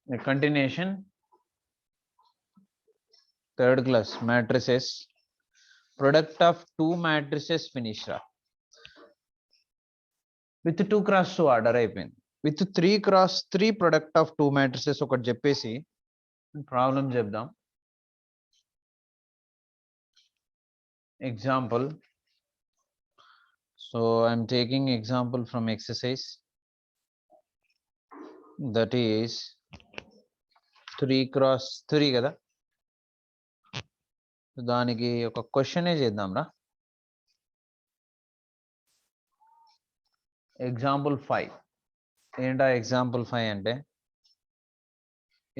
A continuation, third class matrices, product of two matrices finish ra. With 2 cross 2 order అయిపోయింది. With 3 cross 3 product of two matrices ఒకటి చెప్పేసి problem చెప్దాం. Example. So I'm taking example from exercise, that is 3 cross 3 కదా. దానికి ఒక question చేద్దాం రా. Example 5 ఏంటా ఎగ్జాంపుల్ 5 అంటే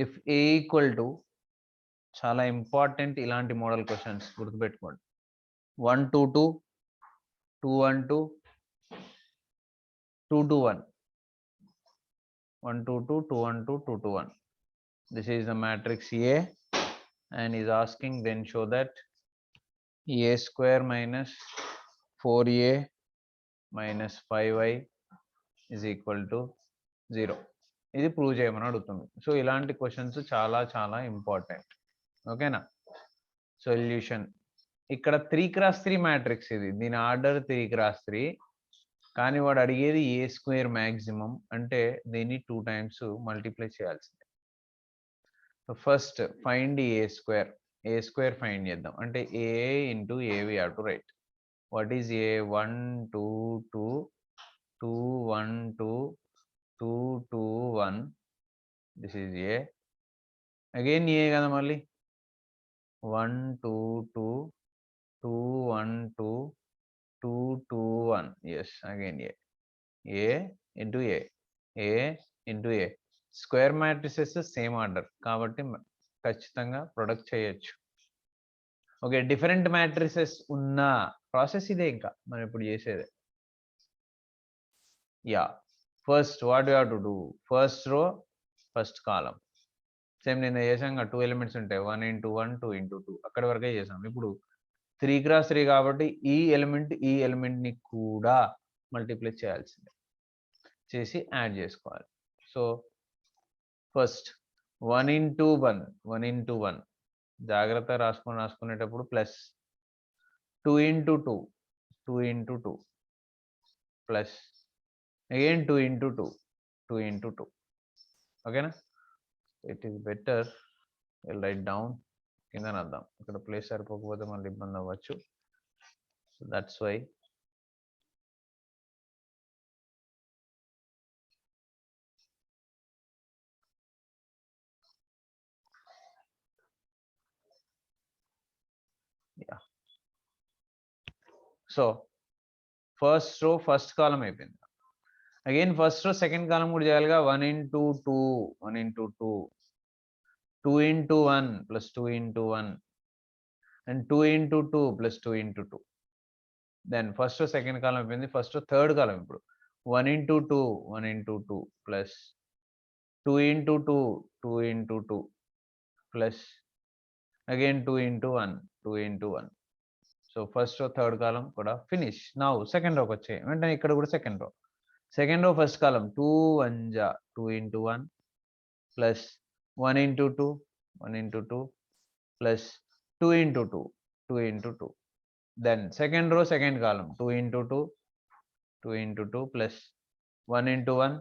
ఇఫ్ a ఈక్వల్ టు, చాలా ఇంపార్టెంట్ ఇలాంటి మోడల్ క్వశ్చన్స్ గుర్తుపెట్టుకోండి. 1 2 2 2 1 2 2 2 1 1 2 2 2 1 2 2 2 1. This is the matrix A and is asking then show that a square minus 4a minus 5y is equal to 0. ఇది ప్రూవ్ చేయమని అడుగుతుంది. సో ఇలాంటి questions చాలా చాలా ఇంపార్టెంట్. ఓకేనా. సొల్యూషన్ ఇక్కడ 3 x 3 మ్యాట్రిక్స్, ఇది దీని ఆర్డర్ 3 x 3, కానీ వాడు అడిగేది ఏ స్క్వేర్ మ్యాక్సిమం అంటే దీన్ని 2 times మల్టిప్లై చేయాల్సిందే. First find A square. A square find చేద్దాం అంటే A into A we have to write. What is A? 1 2 2 2 1 2 2 2 1. This is A. Again A కదా మళ్ళీ 1 2 2 2 1 2 2 2 1. ఎస్, అగైన్ ఏ. ఏ ఇంటూ ఏ, ఏ ఇంటూ ఏ. స్క్వేర్ మ్యాట్రిసెస్ సేమ్ ఆర్డర్ కాబట్టి ఖచ్చితంగా product చేయొచ్చు. Okay, different matrices ఉన్న process ఇదే ఇంకా మనం ఇప్పుడు చేసేదే. Yeah, first what you have to do, first row first column same నిన్న చేసాం. 2 ఎలిమెంట్స్ ఉంటాయి, 1 into 1 2 into 2, అక్కడి వరకే చేసాం. ఇప్పుడు 3 x 3 కాబట్టి ఈ ఎలిమెంట్ని కూడా మల్టిప్లై చేయాల్సిందే, చేసి యాడ్ చేసుకోవాలి. సో ఫస్ట్ 1 into 1 1 into 1 జాగ్రత్త రాసుకునేటప్పుడు plus 2 into 2 2 into 2 plus again 2 into 2 2 into 2. ఓకేనా. It is better will write down కింద అర్థం. ఇక్కడ ప్లేస్ సరిపోకపోతే మళ్ళీ ఇబ్బంది అవ్వచ్చు. So that's why ya. So first row first column అయిపోయింది. Again first row second column కూడా చేయాలిగా. 1 into 2 1 into 2 2 into 1 plus 2 into 1 and 2 into 2 plus 2 into 2. Then first second column అయిపోయింది. ఫస్ట్ థర్డ్ కాలం ఇప్పుడు 1 into 2 1 into 2 plus 2 into 2 2 into 2 plus again 2 into 1 2 into 1. So first రో third కాలం కూడా finish. Now second రోకి వచ్చాయి వెంటనే ఇక్కడ కూడా second row. Second row first column 2 1 ja 2 into 1 plus 1 into 2 1 into 2 plus 2 into 2 2 into 2. Then second row second column 2 into 2 2 into 2 plus 1 into 1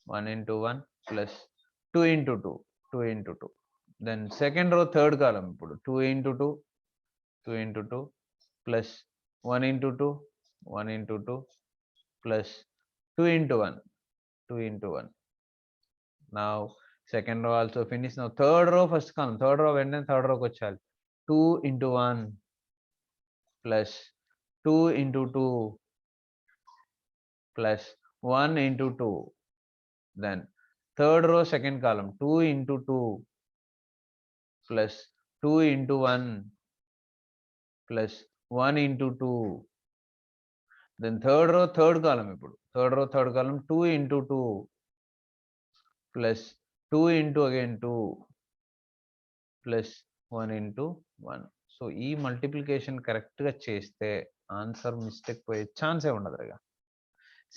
1 into 1 plus 2 into 2 2 into 2. Then second row third column 2 into 2 2 into 2 plus 1 into 2 1 into 2 plus 2 into 1 2 into 1. Now second row also finished. Now third row first column, third row and then third row ko chal 2 into 1 plus 2 into 2 plus 1 into 2. Then third row second column 2 into 2 plus 2 into 1 plus 1 into 2. Then third row third column ఇప్పుడు third row third column 2 into 2 plus 2 into again 2 plus 1 into 1. So ఈ multiplication కరెక్ట్గా చేస్తే answer mistake పోయే ఛాన్సే ఉండదు.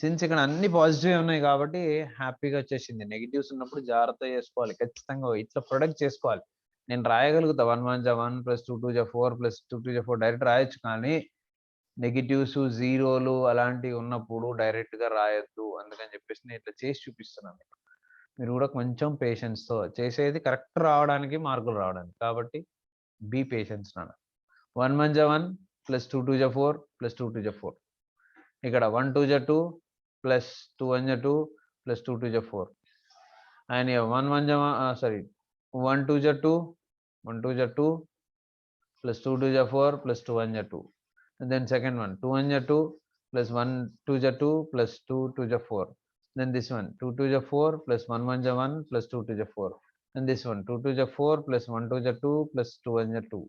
Since ఇక్కడ అన్ని positive ఉన్నాయి కాబట్టి హ్యాపీగా వచ్చేసింది. నెగిటివ్స్ ఉన్నప్పుడు జాగ్రత్త చేసుకోవాలి. ఖచ్చితంగా ఇట్లా ప్రొడక్ట్ చేసుకోవాలి. నేను రాయగలుగుతా 1 1 జా 1 + 2 2 జా 4 + 2 2 జా 4 డైరెక్ట్ రాయొచ్చు. కానీ నెగిటివ్స్, జీరోలు అలాంటివి ఉన్నప్పుడు డైరెక్ట్‌గా రాయొద్దు. అందుకని చెప్పేసి నేను ఇట్లా చేసి చూపిస్తున్నాను మీకు. మీరు కూడా కొంచెం పేషెన్స్‌తో చేసేది కరెక్ట్ రావడానికి, మార్కులు రావడానికి. కాబట్టి బీ పేషెన్స్ నాన్న. 1 1 జా 1 + 2 2 జా 4 + 2 2 జా 4. ఇక్కడ 1 2 జా 2 + 2 1 జా 2 + 2 2 జా 4. And here 1 1 జా 1 2 జా 2 1 2 జా 2 + 2 2 జా 4 + 2 1 జా 2. And then second one 2 1 jaa 2 plus 1 2 jaa 2 plus 2 2 jaa 4. Then this one 2 2 jaa 4 plus 1 1 jaa 1 plus 2 2 jaa 4. And this one 2 2 jaa 4 plus 1 2 jaa 2 plus 2 1 jaa 2.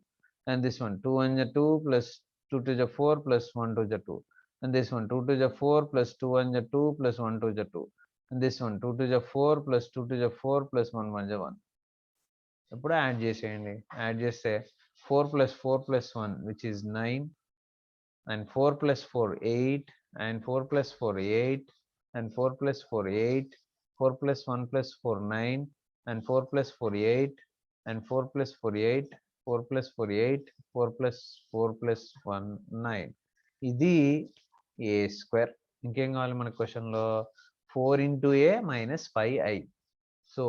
And this one 2 1 jaa 2 plus 2 2 jaa 4 plus 1 2 jaa 2. And this one 2 2 jaa 4 plus 2 1 jaa 2 plus 1 2 jaa 2. And this one 2 2 jaa 4 plus 2 2 jaa 4 plus 1 1 jaa 1. ఇప్పుడు add చేసేయండి. Add చేస్తే 4 plus 4 plus 1 which is 9. And 4 plus 4 8 and 4 plus 4 8 and 4 plus 4 8 4 plus 1 plus 4 9 and 4 plus 4 8 and 4 plus 4 8 4 plus 4 8 4 plus 4 plus 1 9. ఇది a square. ఇంకేం కావాలి మన క్వశ్చన్లో 4 into a minus 5i. So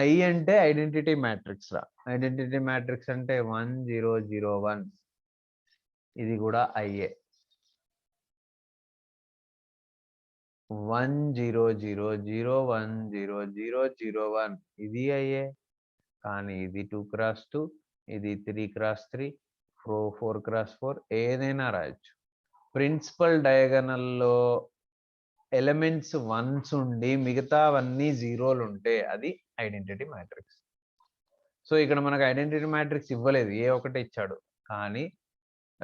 i అంటే identity matrix రా. Identity matrix అంటే 1 0 0 1. ఇది కూడా ఐఏ 1 0 0 0 1 0 0 0 1. ఇది అయ్యే. కానీ ఇది 2 x 2, ఇది 3 x 3, 4 x 4 ఏదైనా రాయొచ్చు. ప్రిన్సిపల్ డయాగనల్లో ఎలిమెంట్స్ 1s ఉండి మిగతావన్నీ జీరోలు ఉంటే అది ఐడెంటిటీ మ్యాట్రిక్స్. సో ఇక్కడ మనకు ఐడెంటిటీ మ్యాట్రిక్స్ ఇవ్వలేదు, ఏ ఒకటే ఇచ్చాడు. కానీ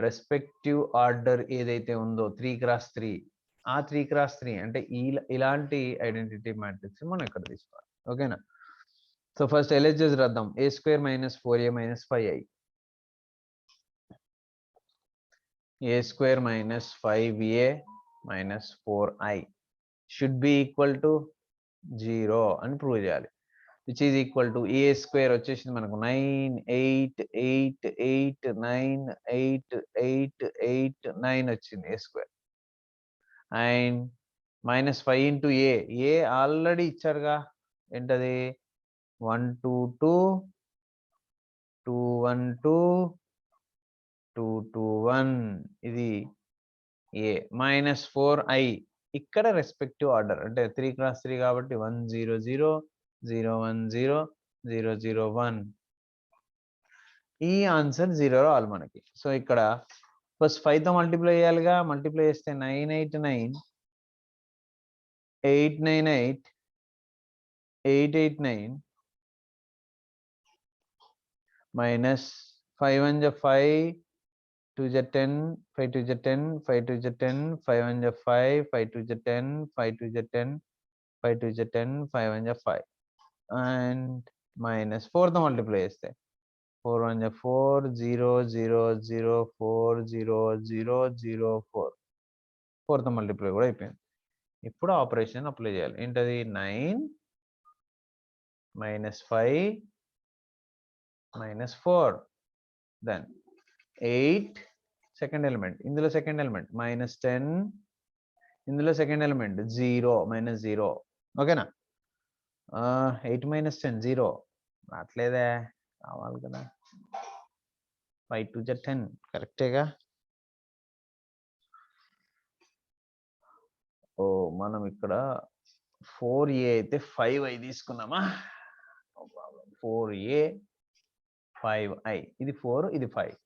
రెస్పెక్టివ్ ఆర్డర్ ఏదైతే ఉందో 3 x 3, ఆ 3 x 3 అంటే ఇలాంటి ఐడెంటిటీ మ్యాట్రిక్స్ మనం ఇక్కడ తీసుకోవాలి. ఓకేనా? సో ఫస్ట్ ఎల్హెచ్ఎస్ రాద్దాం. a² - 4a - 5i. a² - 5a - 4i should be equal to 0 అని ప్రూవ్ చేయాలి. Which is equal to a² వచ్చేసింది మనకు 9 8 8 8 9 8 8 8 9 వచ్చింది a². And -5 into a already ఇచ్చారుగా, ఏంటది 1 2 2 2 1 2 2 2 1. ఇది a -4i. ఇక్కడ రెస్పెక్టివ్ ఆర్డర్ అంటే 3 x 3 కాబట్టి 1 0 0 0 1 0 0 0 1. ఈ ఆన్సర్ 0 రావాలి మనకి. సో ఇక్కడ ఫస్ట్ 5తో మల్టిప్లై చేయాలిగా. మల్టిప్లై చేస్తే 9 8 9 8 9 8 8 8 9 minus 5 1 ja 5 2 ja 10 5 2 ja 10 5 2 ja 10 5 1 ja 5 5 2 ja 10 5 2 ja 10 5 2 ja 10 5 1 ja 5 and minus 4తో multiply చేస్తే 4 1 ja 4 0 0 0 4 0 0 0 4. 4తో మల్టిప్లై కూడా అయిపోయింది. ఇప్పుడు ఆపరేషన్ అప్లై చేయాలి. ఏంటది 9 -5 -4 then 8 సెకండ్ ఎలిమెంట్, ఇందులో సెకండ్ ఎలిమెంట్ -10, ఇందులో సెకండ్ ఎలిమెంట్ 0 -0. ఓకేనా? 8 - 10 0 రావట్లేదే, కావాలి కదా. 5 2 ja 10 కరెక్టేగా. ఓ మనం ఇక్కడ 4a అయితే 5i తీసుకున్నామా? 4a 5i. ఇది 4 ఇది 5.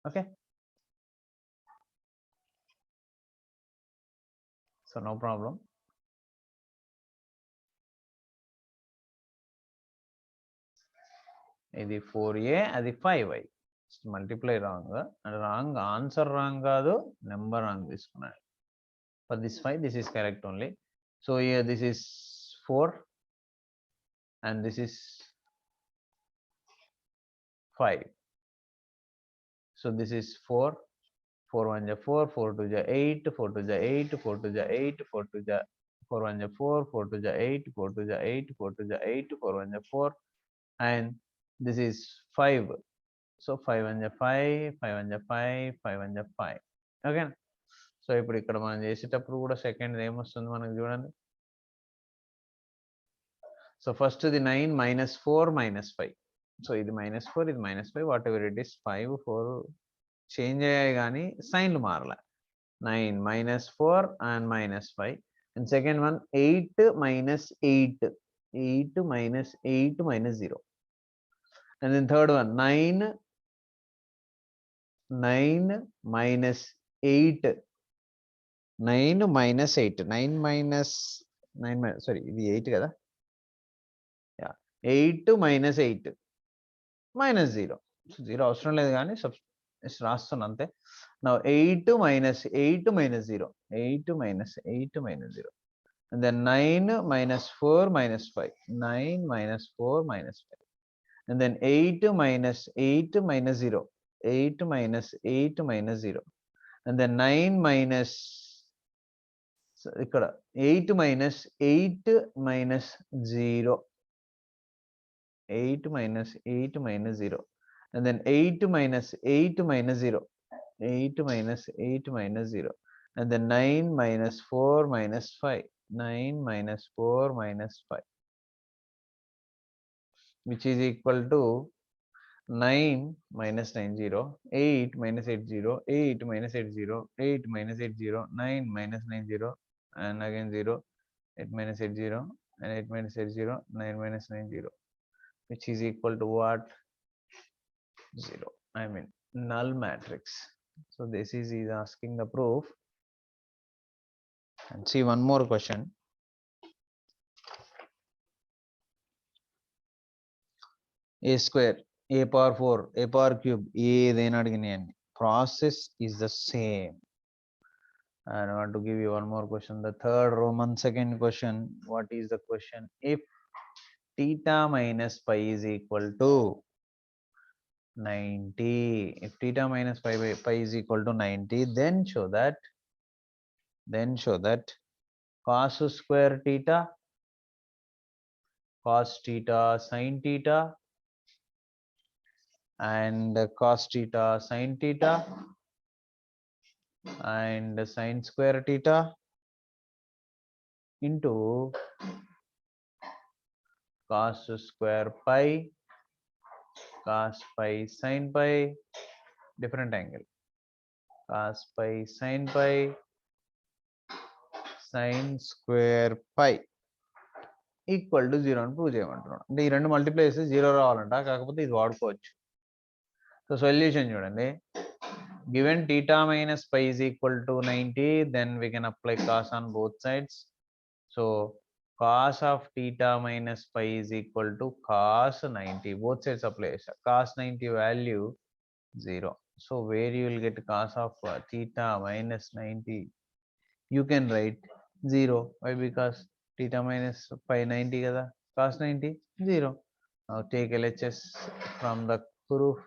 Okay, so no problem. ఇది 4a అది 5i. Multiply wrong, wrong answer wrong కాదు, నెంబర్ రాంగ్ తీసుకున్నాను. For this 5 this is correct only. So here this is 4 and this is 5. So this is 4 4 1 ja 4, 4 2 ja 8, 4 2 ja 8, 4 2 ja 8, 4 2 ja 4 1 ja 4, 4 2 ja 8, 4 2 ja 8, 4 2 ja 8, 4 1 ja 4, and this is 5. So 5 1 ja 5, 5 1 ja 5, 5 1 ja 5. Okay. So ఇప్పుడు ఇక్కడ మనం చేసేటప్పుడు కూడా second ఏమొస్తుంది మనకు చూడండి. So first ఇది 9 minus 4 minus 5. So ఇది -4 ఇది -5 what ever it is 5 4 change అయ్యాయి కానీ సైన్లు మారలే. 9 -4 and -5, and second one 8 minus 8, 8 minus 8 minus 0, and then third one 9 minus 8, 9 minus 8, 9 minus 9 sorry ఇది 8 కదా, 8 minus 8 minus 0. సో 0 అవసరం లేదు కానీ రాస్తున్నా అంతే. Now 8 minus 8 minus 0, 8 minus 8 minus 0, and then 9 minus 4 minus 5, 9 minus 4 minus 5, and then 8 minus 8 minus 0, 8 minus 8 minus 0, and then 9 minus ఇక్కడ 8 minus 8 minus 0, 8 minus 8 minus 0, and then 8 minus 8 minus 0, 8 minus 8 minus 0, and then 9 minus 4 minus 5, 9 minus 4 minus 5, which is equal to 9 minus 90, 8 minus 80, 8 minus 80, 8 minus 80, 9 minus 90, and again 0, 8 minus 80, and 8 minus 80, 9 minus 90, which is equal to what? 0. I mean null matrix. So this is asking the proof. And see one more question. A square, a power 4, a power cube, ఏదైనా అడిగినాయండి, process is the same. And I want to give you one more question. The third Roman second question. What is the question? If theta minus pi is equal to 90, if theta minus pi is equal to 90, then show that cos square theta, cos theta sin theta, and cos theta sin theta, and sin square theta into cos square pi, cos pi sin pi, different angle, cos pi sin pi, sin square pi equal to 0 అని prove చేయమంటున్నాడు. అంటే ఈ రెండు multiply చేస్తే 0 రావాలంట, కాకపోతే ఇది వాడుకోవచ్చు. So solution చూడండి. Given theta minus pi is equal to 90, then we can apply cos on both sides. So cos of theta minus pi is equal to cos 90. Both sides apply. Cos 90 value 0. So where you will get cos of theta minus 90? You can write 0. Why? Because theta minus pi 90 kada, cos 90 0. Now take LHS from the proof.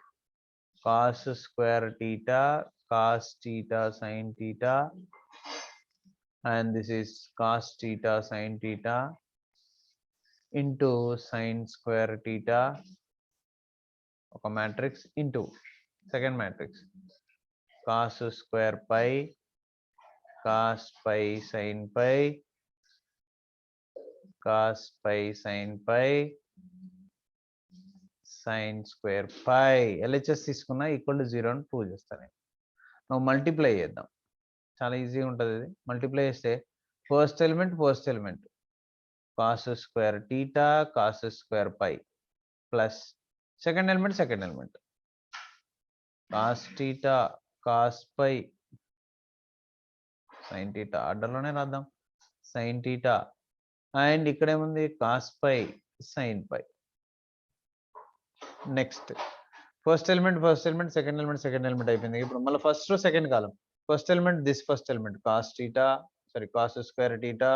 Cos square theta, cos theta sin theta, and this is cos theta sin theta into sin square theta, ఒక matrix into second matrix, cos square pi, cos pi sin pi, cos pi sin pi, sin square pi. LHS తీసుకున్నా equal to 0 అని prove చేస్తాను. నువ్వు multiply చేద్దాం, చాలా ఈజీగా ఉంటుంది ఇది. మల్టిప్లై చేస్తే first element cos square theta, cos square pi, plus second element cos theta, cos pi, sin theta, ఆర్డర్లోనే రాద్దాం, sin theta, అండ్ ఇక్కడ ఏముంది cos pi sin pi. Next first element second element అయిపోయింది. ఇప్పుడు మళ్ళీ first row second column, first element cos theta, cos square theta,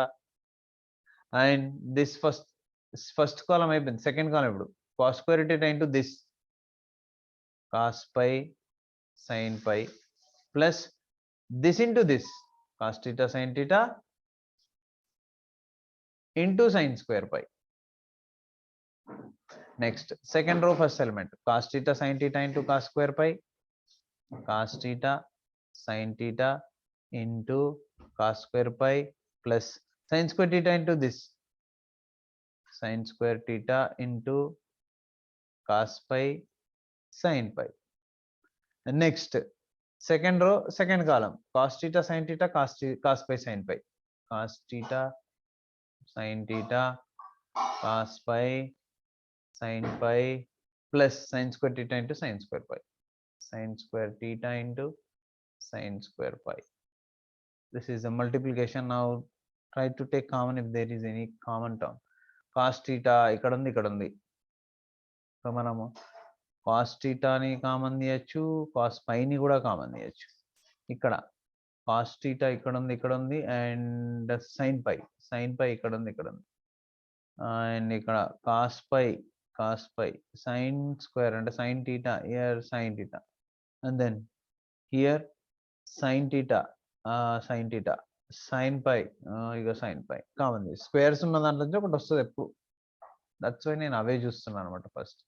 and this first column అయిపోయింది. Second కాలం ఇప్పుడు cos square theta into this cos pi sin pi, plus this into this, cos theta sin theta into sin square pi. Next, second row first element, cos theta sin theta into cos square pi, cos theta sin theta into cos square pi plus sin square theta into this, sin square theta into cos pi sin pi. And next, second row second column, cos theta sin theta cos pi sin pi, cos theta sin theta cos pi sin pi plus sin square theta into sin square pi, sin square theta into sin square pi. This is a multiplication. Now try to take common if there is any common term. Cos theta ఇక్కడ ఉంది, so మనము cos theta ని common తీయచ్చు, cos pi ని కూడా common తీయచ్చు. ఇక్కడ cos theta ఇక్కడ ఉంది అండ్ sin pi ఇక్కడ ఉంది అండ్ ఇక్కడ cos pi sin square అంటే sin theta, here sin theta, and then here sin theta sin pi, ఇక sin pi కామన్ స్క్వేర్స్ ఉన్న దాంట్లో నుంచి ఒకటి వస్తుంది ఎప్పుడు, దట్స్ వై నేను అవే చూస్తున్నాను అనమాట ఫస్ట్.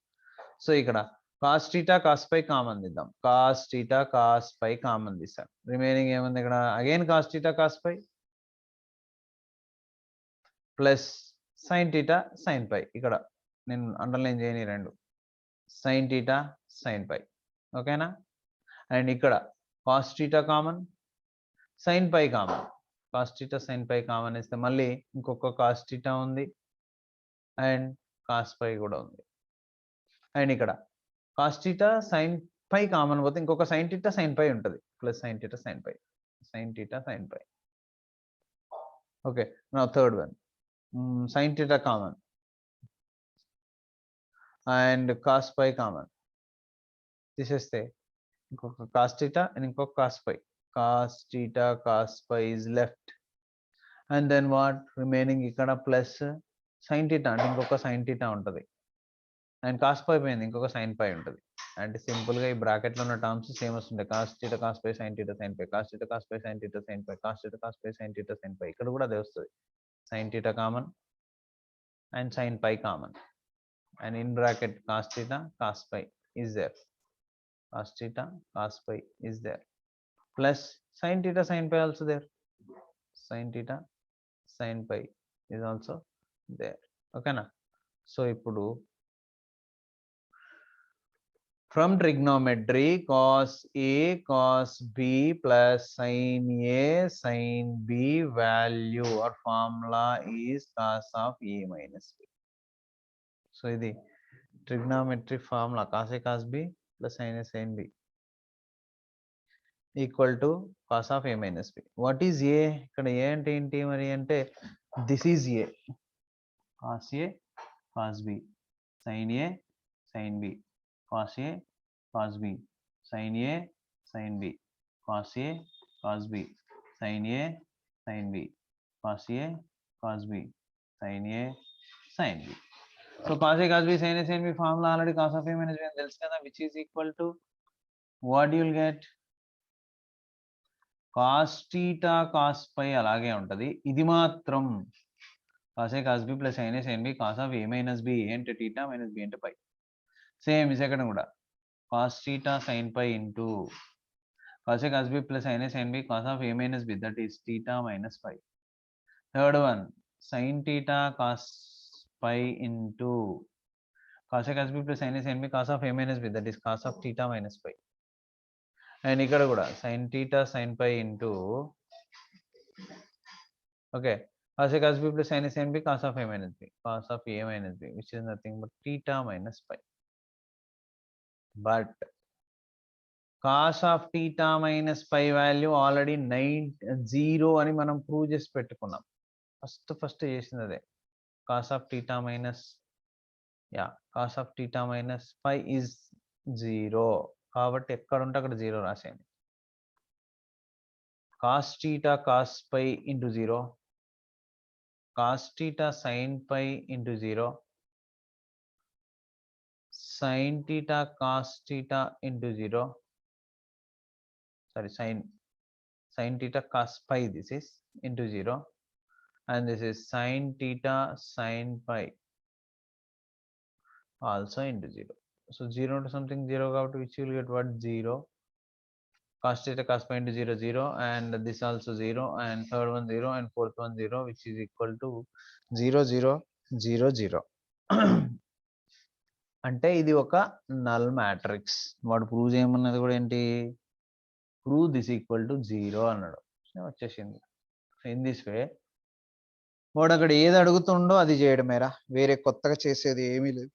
సో ఇక్కడ cos theta cos pi common తీద్దాం, cos theta cos pi common తీసాం, రిమైనింగ్ ఏముంది ఇక్కడ again cos theta cos pi plus sin theta sin pi, ఇక్కడ నేను అండర్లైన్ చేయని రెండు, sin theta sin pi, ఓకేనా. అండ్ ఇక్కడ cos theta common, sin pi common, cos theta sin pi common ఇస్తే మళ్ళీ ఇంకొక cos theta ఉంది అండ్ cos pi కూడా ఉంది. అండ్ ఇక్కడ cos theta sin pi common పోతే ఇంకొక sin theta sin pi ఉంటుంది, plus sin theta sin pi, sin theta sin pi. Okay, నా third one sin theta common and cos pi common తీసేస్తే ఇంకొక cos theta and ఇంకొక cos pi, cos theta cos pi is left, and then what remaining ఇక్కడ plus sin theta అంటే ఇంకొక sin theta ఉంటుంది and cos pi పోయింది ఇంకొక sin pi ఉంటుంది. అంటే సింపుల్ గా ఈ బ్రాకెట్ లో ఉన్న టర్మ్స్ సేమ్ వస్తుంటాయి, cos theta cos pi sin theta sin pi, cos theta cos pi sin theta sin pi, cos theta cos pi sin theta sin pi. ఇక్కడ కూడా అదే వస్తుంది, sin theta common and sin pi common, and in bracket cos theta cos pi is there, cos theta cos pi is there, plus sin theta sin pi also there, sin theta sin pi is also there. Okay na. So ఇప్పుడు from trigonometry cos A cos B plus sin A sin B value or formula is cos of A minus B. So ఇది trigonometry formula cos A cos B plus sin A sin B equal to cos of A minus B. What is A? ఇక్కడ A అంటే ఏంటి మరి అంటే this is A, cos A cos B sin A sin B, cos A cos B sin A sin B, cos A cos B sin A sin B, cos A cos B sin A sin B. So cos A cos B sin A sin B formula already cos of A minus B అని తెలుసు కదా, which is equal to what you will get cos theta cos pi అలాగే ఉంటది, ఇది మాత్రం cos A cos B plus sin A sin B cos of A minus B, A అంటే theta minus B అంటే pi. Same ఈ second కూడా cos theta sin pi into cos A cos B plus sin A sin B cos of A minus B, that is theta minus pi. Third one sin theta cos pi into cos A cos B plus sin A sin B cos of A minus B, that is cos of theta minus pi. And ఇక్కడ కూడా sin theta sin pi into okay cos A cos B plus sin A sin B cos of A minus B, cos of A minus B, which is nothing but theta minus pi. But cos of theta minus pi value already 0 అని మనం prove చేసి పెట్టుకున్నాం, first చేసింది అదే, cos of theta minus cos of theta minus pi is 0, కాబట్టి ఎక్కడ ఉంటే అక్కడ 0 రాసేయండి. cos theta cos pi into 0, cos theta sin pi into 0, sin theta cos theta into 0, sorry sin theta cos pi, this is into 0, and this is sin theta sin pi also into 0. So 0 to something 0 out, which you will get what? 0. Cos theta cos pi into 0 0, and this also 0, and third one 0, and fourth one 0, which is equal to 0 0 0 0. అంటే ఇది ఒక null matrix. వాడు prove చేయమన్నది కూడా ఏంటి? Prove this equal to 0 అన్నాడు. వచ్చేసింది. In this way వాడు అక్కడ ఏది అడుగుతుండో అది చేయడమేరా, వేరే కొత్తగా చేసేది ఏమీ లేదు.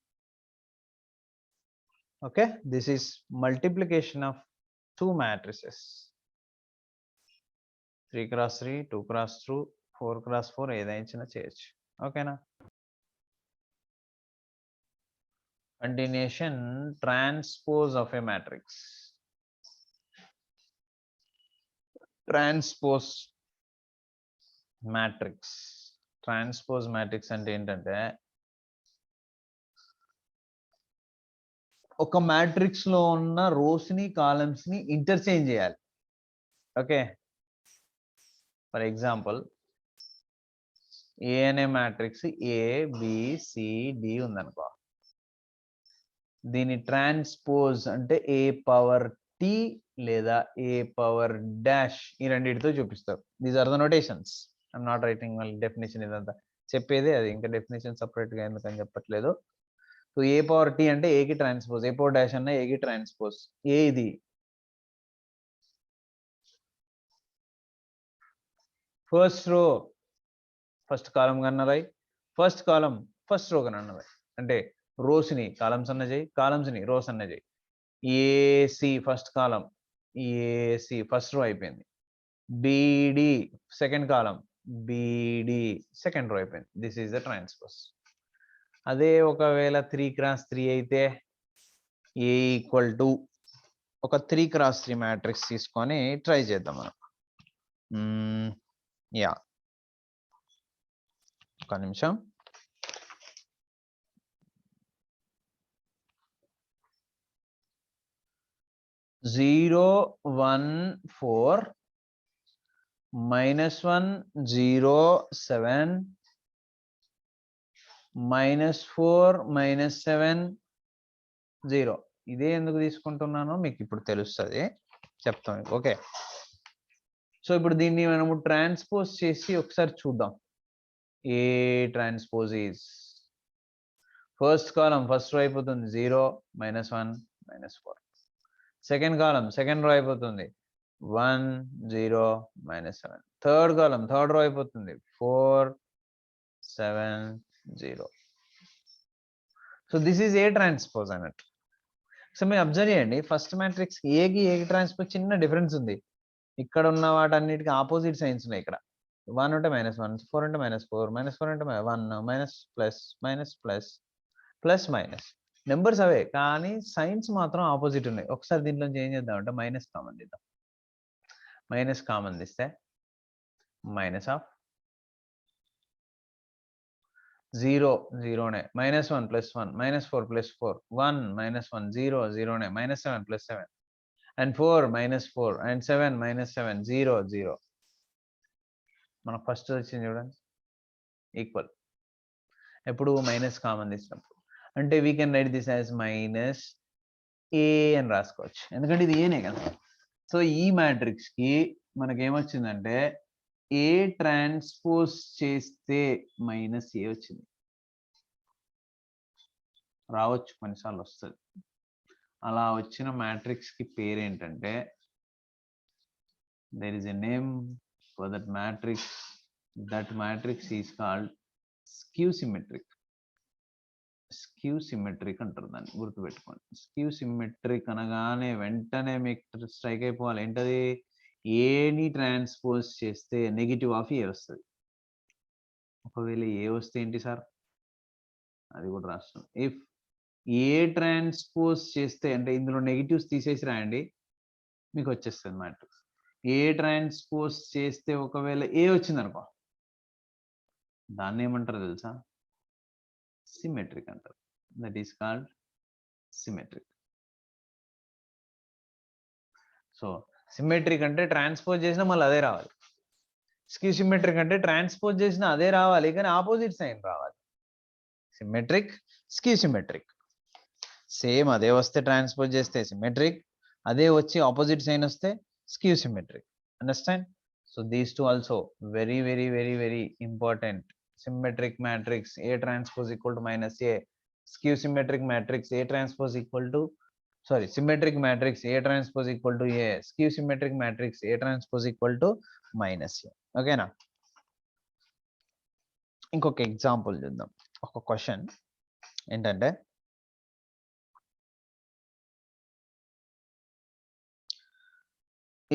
Okay, this is multiplication of 2 matrices, 3x3, 2x2, 4x4 ఏదైనా చేయొచ్చు. ఓకేనా? Continuation, transpose of a matrix. Transpose matrix. Transpose matrix అంటే ఏంటంటే ఒక మ్యాట్రిక్స్ లో ఉన్న రోస్ ని కాలమ్స్ ని ఇంటర్చేంజ్ చేయాలి. ఓకే, ఫర్ ఎగ్జాంపుల్ ఏ అనే మ్యాట్రిక్స్ ABCD ఉందనుకో, దీని ట్రాన్స్పోజ్ అంటే A పవర్ T లేదా A పవర్ డాష్, ఈ రెండింటితో చూపిస్తారు. These are the notations. I'm not writing మళ్ళీ డెఫినేషన్, ఇదంతా చెప్పేదే అది, ఇంకా డెఫినేషన్ సపరేట్ గా ఎందుకని చెప్పట్లేదు. సో A పవర్ T అంటే A కి ట్రాన్స్పోజ్, A పవర్ డాష్ అన్న A కి ట్రాన్స్పోజ్. ఏ ఇది ఫస్ట్ రో ఫస్ట్ కాలం కన్నా రాయి, ఫస్ట్ కాలం ఫస్ట్ రో కన్నా రాయి. అంటే రోస్ ని కాలమ్స్ అన్న చేయి, కాలమ్స్ ని రోస్ అన్న చేయి. ఏసి ఫస్ట్ కాలం, ఏసి ఫస్ట్ రో అయిపోయింది. బిడి సెకండ్ కాలం, బిడి సెకండ్ రో అయిపోయింది. This is the transpose. అదే ఒకవేళ 3x3 అయితే ఏ ఈక్వల్ టు ఒక 3x3 మ్యాట్రిక్స్ తీసుకొని ట్రై చేద్దాం మనం. యా, ఒక నిమిషం. జీరో 1 4 -1 0 7 -4 -7 0. ఇదే ఎందుకు తీసుకుంటున్నానో మీకు ఇప్పుడు తెలుస్తుంది, చెప్తాం. ఓకే, సో ఇప్పుడు దీన్ని మనము ట్రాన్స్పోజ్ చేసి ఒకసారి చూద్దాం. A transpose is first column first row అయిపోతుంది 0 -1 -4. సెకండ్ కాలం సెకండ్ రో అయిపోతుంది 1 0 -7. థర్డ్ కాలం థర్డ్ రో అయిపోతుంది 4 7 0. So this is A transpose అన్నట్టు. సో మీరు అబ్జర్వ్ చేయండి, ఫస్ట్ మ్యాట్రిక్స్ ఏకి ట్రాన్స్పోజ్ చిన్న డిఫరెన్స్ ఉంది. ఇక్కడ ఉన్న వాటన్నిటికి ఆపోజిట్ సైన్స్ ఉన్నాయి. ఇక్కడ 1 ఉంటే -1, 4 ఉంటే -4, -4 అంటే 1, minus plus minus plus plus minus, numbers అవే కానీ సైన్స్ మాత్రం ఆపోజిట్ ఉన్నాయి. ఒకసారి దీంట్లో ఏం చేద్దామంటే మైనస్ కామన్ తీద్దాం. మైనస్ కామన్ తీస్తే మైనస్ ఆఫ్ 0 0నే, -1 + 1 -4 + 4 1 -1 0 0నే, -7 + 7 and 4 -4 and 7 -7 0 0. మన ఫస్ట్ వచ్చింది చూడండి, ఈక్వల్. ఎప్పుడు మైనస్ కామన్ తీసినప్పుడు. అంటే we can write this as minus A అని రాసుకోవచ్చు, ఎందుకంటే ఇది ఏనే కదా. సో ఈ మ్యాట్రిక్స్ కి మనకేమొచ్చిందంటే ఏ ట్రాన్స్పోజ్ చేస్తే -a వచ్చింది. రావచ్చు, కొన్నిసార్లు వస్తుంది. అలా వచ్చిన మ్యాట్రిక్స్ కి పేరు ఏంటంటే, there is a name for that matrix. That matrix is called skew symmetric. Skew symmetric అంటారు దాన్ని, గుర్తుపెట్టుకోండి. skew symmetric అనగానే వెంటనే మీకు స్ట్రైక్ అయిపోవాలి ఏంటది, ఏని ట్రాన్స్పోజ్ చేస్తే నెగిటివ్ ఆఫ్ ఏ వస్తుంది. ఒకవేళ ఏ వస్తే ఏంటి సార్, అది కూడా రాస్తాం. ఇఫ్ ఏ ట్రాన్స్పోజ్ చేస్తే, అంటే ఇందులో నెగిటివ్స్ తీసేసి రాయండి, మీకు వచ్చేస్తుంది మ్యాట్రిక్స్. ఏ ట్రాన్స్పోజ్ చేస్తే ఒకవేళ ఏ వచ్చింది అనుకో, దాన్ని ఏమంటారు తెలుసా, సిమెట్రిక్ అంటారు. That is called symmetric. So symmetric అంటే ట్రాన్స్పోజ్ చేసినా మళ్ళీ అదే రావాలి. స్క్యూ సిమెట్రిక్ అంటే ట్రాన్స్పోజ్ చేసినా అదే రావాలి కానీ ఆపోజిట్ సైన్ రావాలి. Symmetric, skew symmetric. సేమ్ అదే వస్తే ట్రాన్స్పోజ్ చేస్తే సిమెట్రిక్, అదే వచ్చి ఆపోజిట్ సైన్ వస్తే skew symmetric. Understand? So these two also very very very very important. Symmetric matrix A transpose equal to minus A. Skew symmetric matrix A transpose equal to, sorry, symmetric matrix A transpose equal to A. Skew symmetric matrix A transpose equal to minus A. Okay na? ఇంకొక example చూద్దాం. ఒక question ఏంటంటే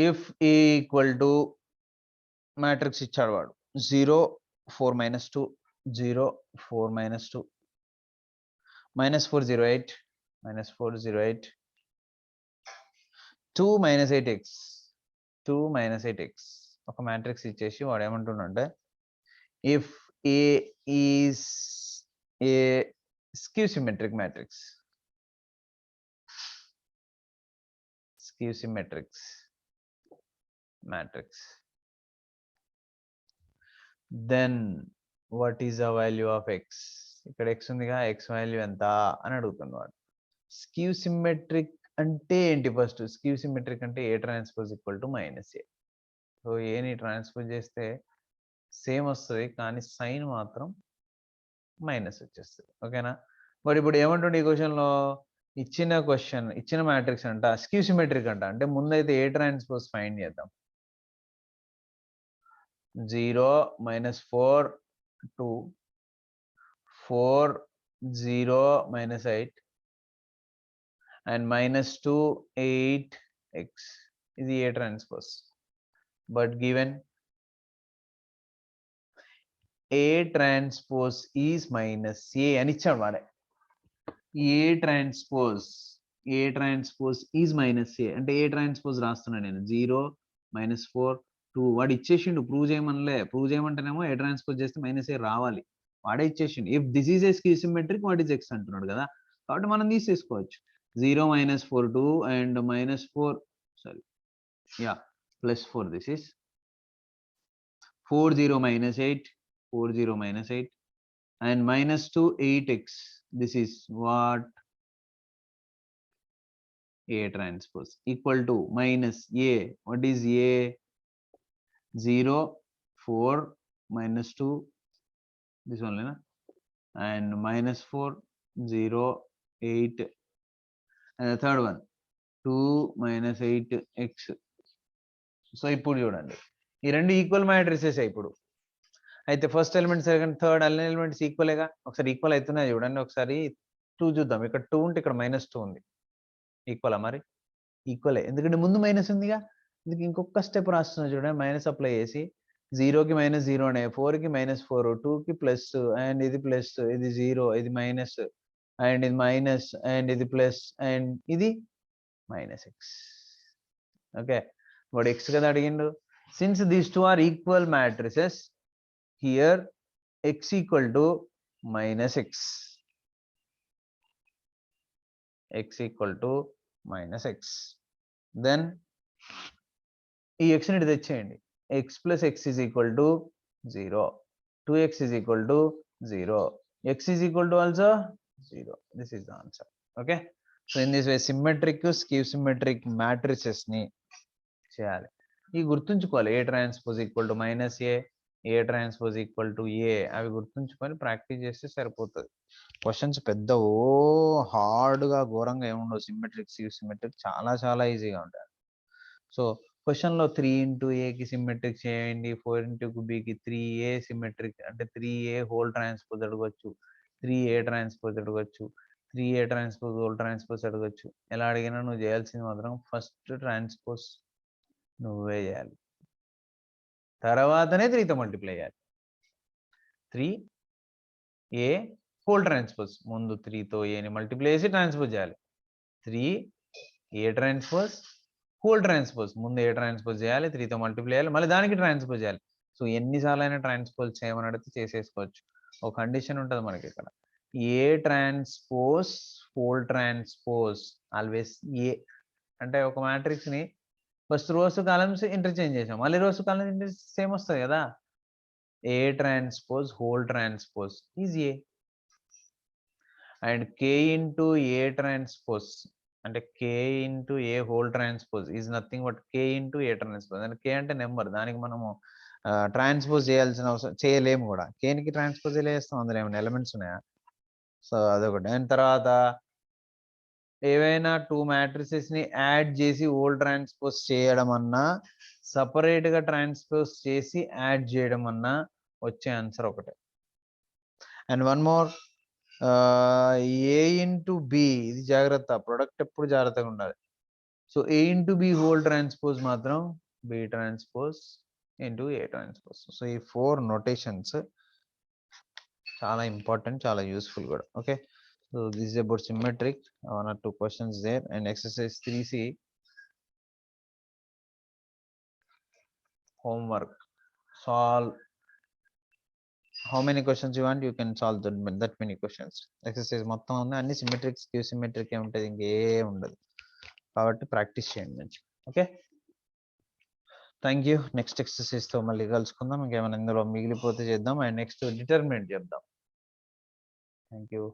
if A equal to matrix ఇచ్చాడు వాడు 0 4 minus 2 0 4 minus 2 minus 4 0 8 minus 4 0 8 2 minus 8x 2 minus 8x ఒక matrix ఇచ్చేసి వాడు ఏమంటున్నాడంటే if A is a skew symmetric matrix, skew symmetric matrix, then what is the value of x? ఇక్కడ x ఉందిగా, x value ఎంత అని అడుగుతున్నాడు. స్క్యూ సిమెట్రిక్ అంటే ఏంటి? ఫస్ట్ స్క్యూ సిమెట్రిక్ అంటే A transpose equal to minus A. So ఏని transpose చేస్తే సేమ్ వస్తుంది కానీ సైన్ మాత్రం మైనస్ వచ్చేస్తుంది. ఓకేనా? బట్ ఇప్పుడు ఏమంటుండే ఈ క్వశ్చన్లో, ఇచ్చిన మ్యాట్రిక్స్ అంట స్క్యూ సిమెట్రిక్ అంట. అంటే ముందైతే A ట్రాన్స్పోజ్ ఫైండ్ చేద్దాం. 0 minus 4 2 4 0 minus 8 and minus 2 8 x is A transpose. But given A transpose is minus A అని ఇచ్చాడు వాడే. A transpose is minus A అంటే A transpose రాస్తున్నాను నేను. 0 minus 4 2 వాడు ఇచ్చేసిండు. ప్రూవ్ చేయమనలే. ప్రూవ్ చేయమంటేనేమో A ట్రాన్స్పోజ్ చేస్తే మైనస్ A రావాలి. వాడే ఇచ్చేసిండు. If this is a skew symmetric what is x అంటున్నాడు కదా, కాబట్టి మనం తీసేసుకోవచ్చు. 0 minus 4 2 and minus 4 sorry yeah plus 4 this is 4 0 minus 8 4 0 minus 8 and minus 2 8x. This is what? A transpose equal to minus A. What is A? 0 4 minus 2 this only na, and minus 4 0 8 and the third one 2 minus 8x. So ఇప్పుడు చూడండి ఈ రెండు equal matrices ఇప్పుడు. అయితే first element second third అన్ని elements ఈక్వలేగా. ఒకసారి equal అవుతున్నాయి చూడండి. ఒకసారి 2 చూద్దాం. ఇక్కడ 2 ఉంటే ఇక్కడ minus 2 ఉంది. ఈక్వలా? మరి ఈక్వలే, ఎందుకంటే ముందు మైనస్ ఉందిగా. ఇందుకు ఇంకొక స్టెప్ రాస్తున్నా చూడండి. మైనస్ అప్లై చేసి 0కి మైనస్ 0నే, 4కి మైనస్ 4, 2కి ప్లస్ అండ్ ఇది ప్లస్, ఇది 0, ఇది మైనస్ అండ్ ఇది మైనస్ అండ్ ఇది ప్లస్ అండ్ ఇది మైనస్ ఎక్స్. ఓకే, వాడు ఎక్స్ కదా అడిగిండు. Since these two are equal matrices, here x equal to minus x, x equal to minus x. Then ఈ ఎక్స్ని ఇటు తెచ్చేయండి. X plus x is equal to 0, 2x is equal to 0, x is equal to also 0. This is the answer. Okay, so in this way symmetric skew symmetric matrices ni చేయాలి. ఈ గుర్తుంచుకోవాలి. A transpose equal to minus A transpose equal to A, అవి గుర్తుంచుకొని practice చేస్తే సరిపోతుంది. Questions పెద్ద హార్డ్గా ఘోరంగా ఏముండవు. సిమెట్రిక్ స్క్యూ సిమెట్రిక్ చాలా చాలా ఈజీగా ఉంటాయి. సో క్వశ్చన్లో 3 into Aకి సిమెట్రిక్ చేయండి, 4 into Bకి 3A సిమెట్రిక్ అంటే 3A హోల్ ట్రాన్స్పోజ్ అడగవచ్చు, 3A ట్రాన్స్పోజ్ అడగవచ్చు, 3A ట్రాన్స్పోజ్ హోల్ ట్రాన్స్పోజ్ అడగవచ్చు. ఎలా అడిగినా నువ్వు చేయాల్సింది మాత్రం ఫస్ట్ ట్రాన్స్పోజ్ నువ్వే చేయాలి, తర్వాతనే 3తో మల్టిప్లై చేయాలి. 3A హోల్ ట్రాన్స్పోజ్, ముందు 3తో Aని మల్టిప్లై చేసి ట్రాన్స్పోజ్ చేయాలి. 3A ట్రాన్స్పోజ్ హోల్ ట్రాన్స్పోజ్, ముందు A ట్రాన్స్పోజ్ చేయాలి, 3తో మల్టిప్లై చేయాలి, మళ్ళీ దానికి ట్రాన్స్పోజ్ చేయాలి. సో ఎన్నిసార్లు అయినా ట్రాన్స్పోజ్ చేయమని అడిగితే చేసేసుకోవచ్చు. ఒక కండిషన్ ఉంటుంది మనకి ఇక్కడ, A transpose whole transpose always A. అంటే ఒక మ్యాట్రిక్స్ని ఫస్ట్ రోస్ కాలమ్స్ ఇంటర్చేంజ్ చేసాం, మళ్ళీ రోస్ కాలమ్స్ సేమ్ వస్తుంది కదా. A transpose whole transpose is A, and k into A transpose అంటే k into A whole transpose is nothing but k into A transpose. అంటే k అంటే number, దానికి మనము transpose చేయాల్సిన అవసరం చేయలేము కూడా. కేనికి ట్రాన్స్పోజ్ చేస్తాం, అందులో ఏమైనా ఎలిమెంట్స్ ఉన్నాయా? సో అదొకటి. అండ్ తర్వాత ఏవైనా 2 మ్యాట్రిసెస్ ని యాడ్ చేసి హోల్ ట్రాన్స్పోజ్ చేయడం అన్నా, సపరేట్ గా ట్రాన్స్పోజ్ చేసి యాడ్ చేయడం అన్నా వచ్చే ఆన్సర్ ఒకటే. And one more, A into B, ఇది జాగ్రత్త, ప్రొడక్ట్ ఎప్పుడు జాగ్రత్తగా ఉండాలి. So A into B whole transpose మాత్రం B transpose into A transpose. So ఈ 4 నోటేషన్స్ చాలా ఇంపార్టెంట్, చాలా యూస్ఫుల్ కూడా. Okay, so this is about symmetric. 1 or 2 questions there. And exercise 3C homework, solve how many questions you want, you can solve that many questions. Exercise మొత్తం ఉంది, అన్ని symmetric, skew symmetric ఏ ఉంటుంది, ఇంకే ఉండదు, కాబట్టి practice చేయండి మంచి. Okay, thank you. Next exercise తో మళ్ళీ కలుసుకుందాం. ఇంకేమైనా ఇందులో మిగిలిపోతే చేద్దాం, అండ్ నెక్స్ట్ డిటర్మినెంట్ చేద్దాం. Thank you.